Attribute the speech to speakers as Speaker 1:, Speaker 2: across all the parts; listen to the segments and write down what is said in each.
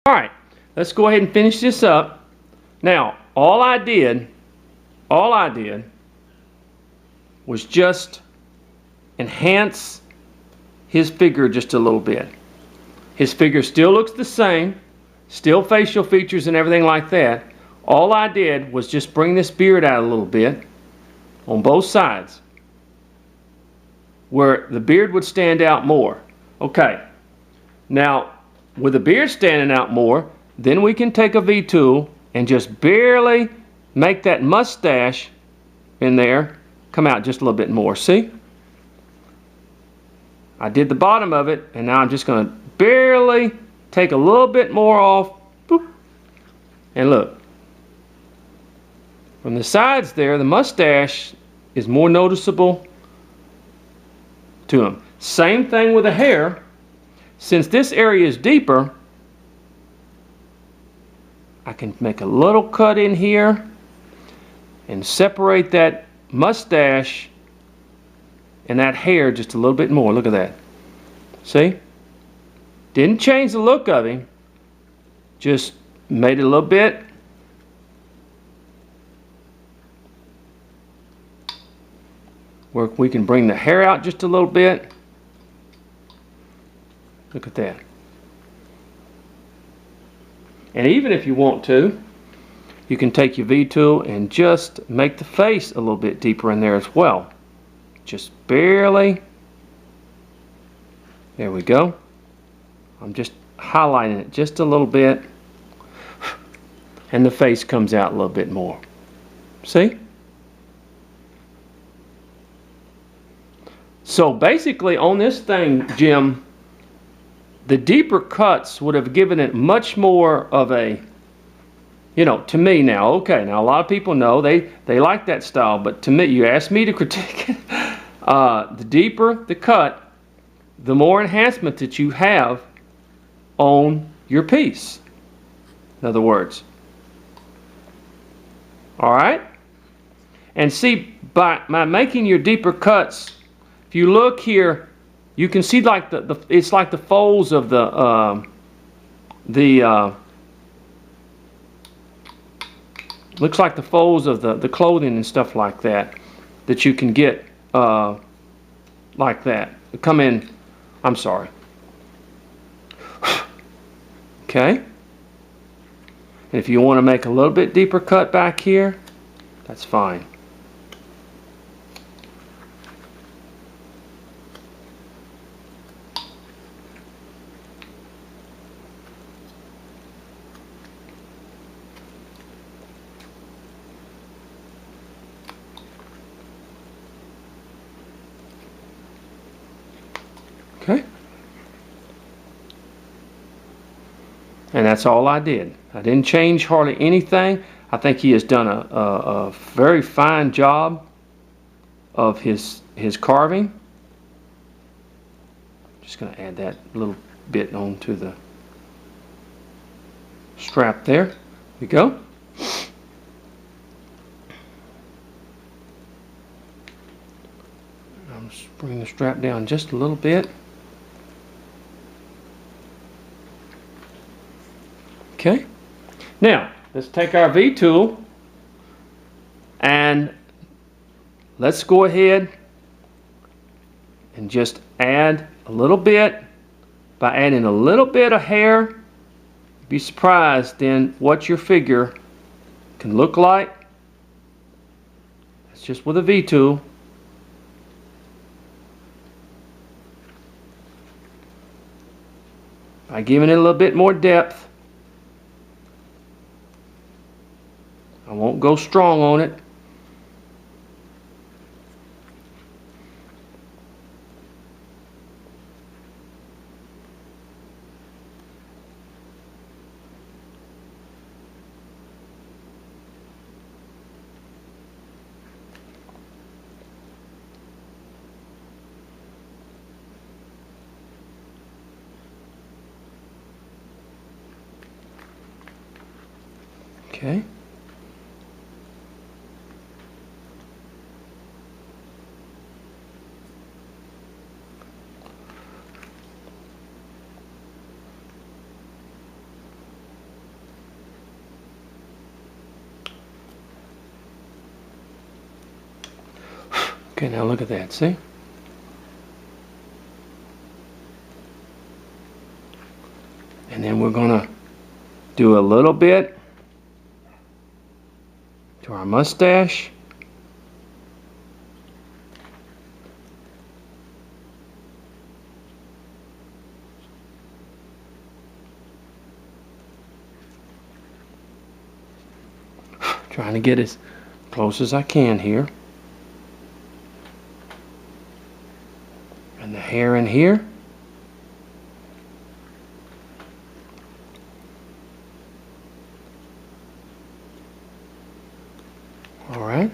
Speaker 1: All right, let's go ahead and finish this up. Now, all I did was just enhance his figure just a little bit. His figure still looks the same, still facial features and everything like that. All I did was just bring this beard out a little bit on both sides where the beard would stand out more. Okay, now with the beard standing out more, then we can take a V-tool and just barely make that mustache in there come out just a little bit more. See? I did the bottom of it, and now I'm just going to barely take a little bit more off. Boop. And look. From the sides there, the mustache is more noticeable to him. Same thing with the hair. Since this area is deeper, I can make a little cut in here and separate that mustache and that hair just a little bit more. Look at that. See? Didn't change the look of him. Just made it a little bit. Where we can bring the hair out just a little bit. Look at that. And even if you want to, you can take your V-tool and just make the face a little bit deeper in there as well. Just barely. There we go. I'm just highlighting it just a little bit. And the face comes out a little bit more. See? So basically on this thing, Jim, the deeper cuts would have given it much more of a, you know, to me now, okay, now a lot of people know they like that style, but to me, you asked me to critique it, the deeper the cut, the more enhancement that you have on your piece, in other words. All right? And see, by making your deeper cuts, if you look here, you can see like it's like the folds of looks like the folds of the clothing and stuff like that you can get like that. Come in, I'm sorry. Okay. And if you want to make a little bit deeper cut back here, that's fine. Okay. And that's all I did. I didn't change hardly anything. I think he has done a very fine job of his carving. Just going to add that little bit onto the strap there. There we go. I'm just bringing the strap down just a little bit. Okay, now let's take our V-tool and let's go ahead and just add a little bit. By adding a little bit of hair, you'd be surprised then what your figure can look like. That's just with a V-tool. By giving it a little bit more depth. I won't go strong on it. Okay. Okay, now look at that, see? And then we're gonna do a little bit to our mustache. Trying to get as close as I can here. And the hair in here. All right.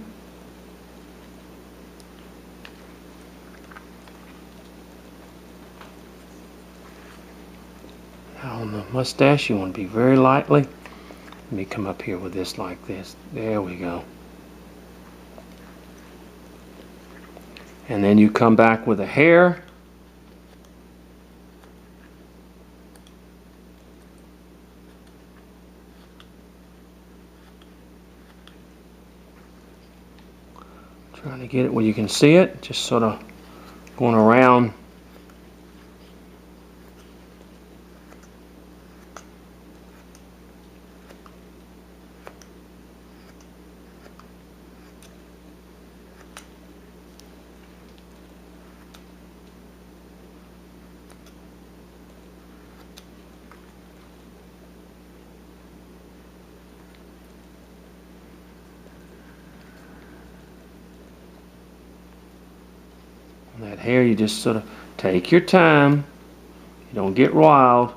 Speaker 1: Now on the mustache, you want to be very lightly. Let me come up here with this like this. There we go. And then you come back with the hair. Trying to get it where you can see it, just sort of going around. That hair, you just sort of take your time. You don't get wild.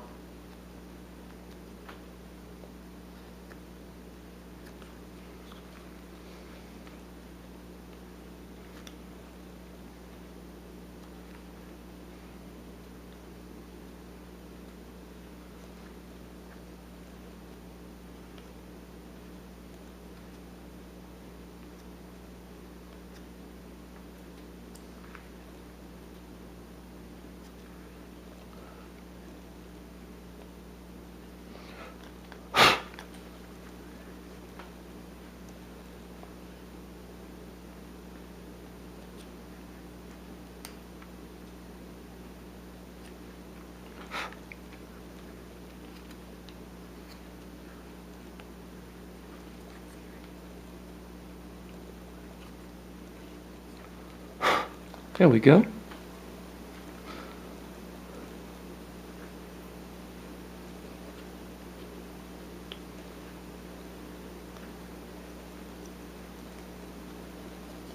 Speaker 1: There we go.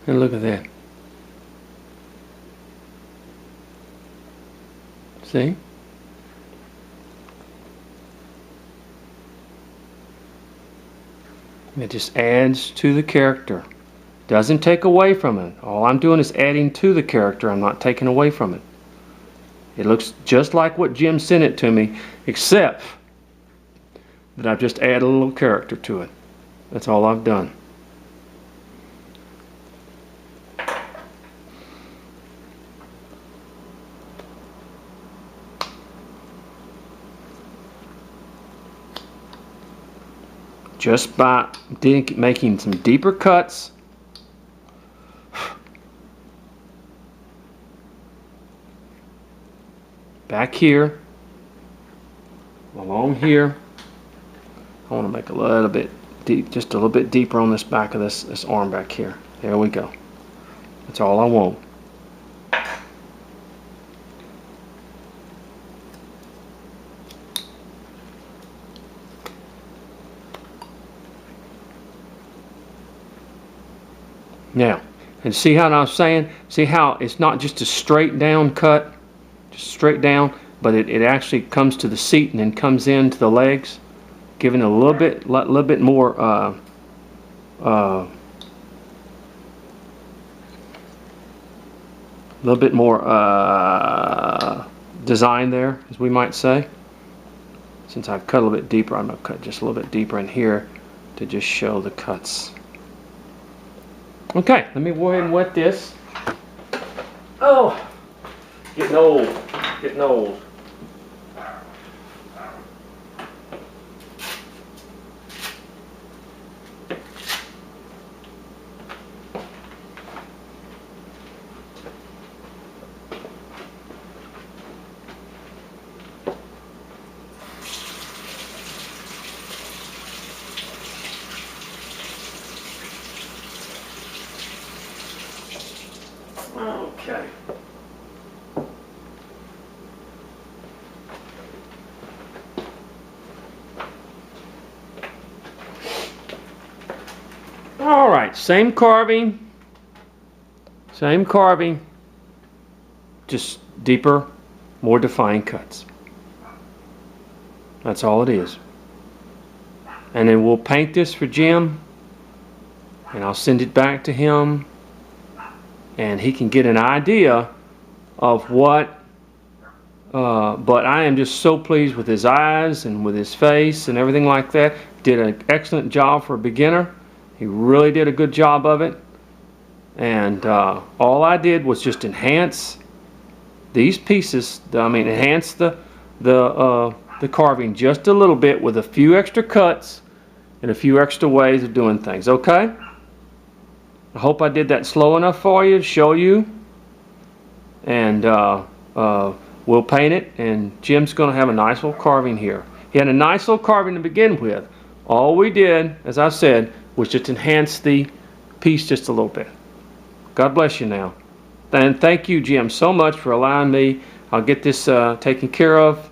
Speaker 1: And look at that. See? It just adds to the character. Doesn't take away from it. All I'm doing is adding to the character. I'm not taking away from it. It looks just like what Jim sent it to me, except that I've just added a little character to it. That's all I've done. Just by making some deeper cuts. Back here, along here. I want to make a little bit deep, just a little bit deeper on this back of this arm back here. There we go. That's all I want. Now, and see how I was saying? See how it's not just a straight down cut, just straight down, but it actually comes to the seat and then comes into the legs, giving it a little bit more design there, as we might say. Since I've cut a little bit deeper, I'm going to cut just a little bit deeper in here to just show the cuts. Okay, let me go ahead and wet this. Oh, getting old, getting old. Okay. All right, same carving, just deeper, more defined cuts. That's all it is. And then we'll paint this for Jim, and I'll send it back to him, and he can get an idea of what, but I am just so pleased with his eyes and with his face and everything like that. Did an excellent job for a beginner. He really did a good job of it. And all I did was just enhance these pieces. Enhance the carving just a little bit with a few extra cuts and a few extra ways of doing things. Okay? I hope I did that slow enough for you to show you. And we'll paint it, and Jim's going to have a nice little carving here. He had a nice little carving to begin with. All we did, as I said, was just enhance the piece just a little bit. God bless you now. And thank you, Jim, so much for allowing me. I'll get this taken care of.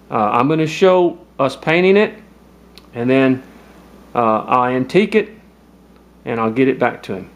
Speaker 1: I'm going to show us painting it, and then I'll antique it, and I'll get it back to him.